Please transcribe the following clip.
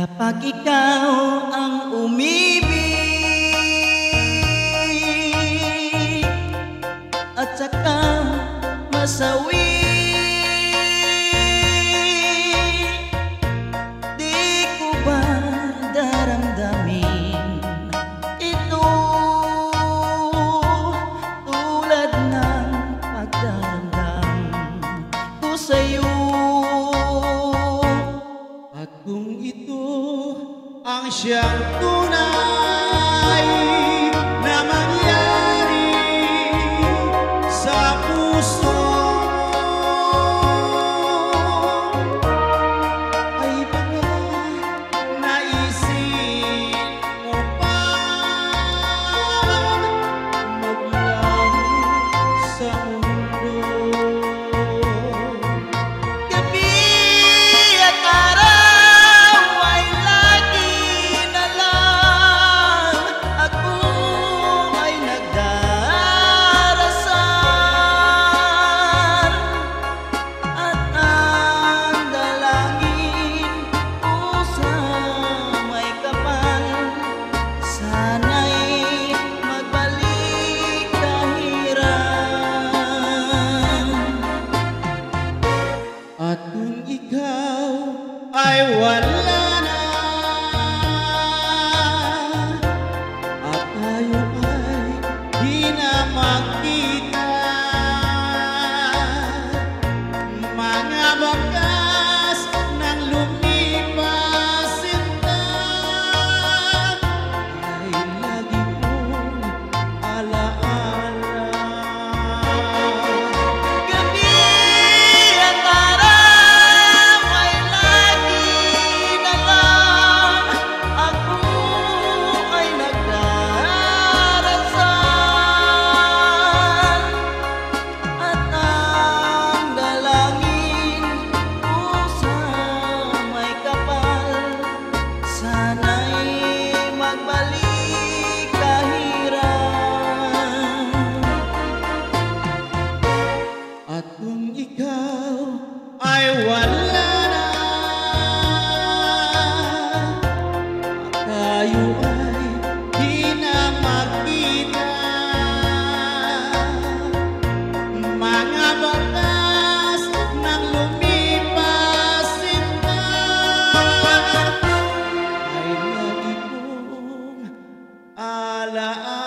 Kapag ikaw ang umibig at saka masawi, di ko ba daramdamin ito tulad ng pagdaramdam ko sa'yo? At kung ito ang siyang tunay na mangyari sa puso ay baka naisip mo pa maglaho sa mundo. Gabi at araw ay lagi na lang ako ay nagdarasal, at ang dalangin ko sa may kapal, sana'y magbalik kahiran. At kung ikaw ay wala na at tayo ay di na magkita, mga bakas ng lumipas sinta ay lagi mong alaala. Gabi at araw ay lagi na lang ako ay nagdarasal, at ang dalangin ko sa may kapal, sana'y magbalik kahiran. At kung ikaw ay wala na at tayo ay di na magkita, mga bakas ng lumipas sinta ay lagi kong alaala.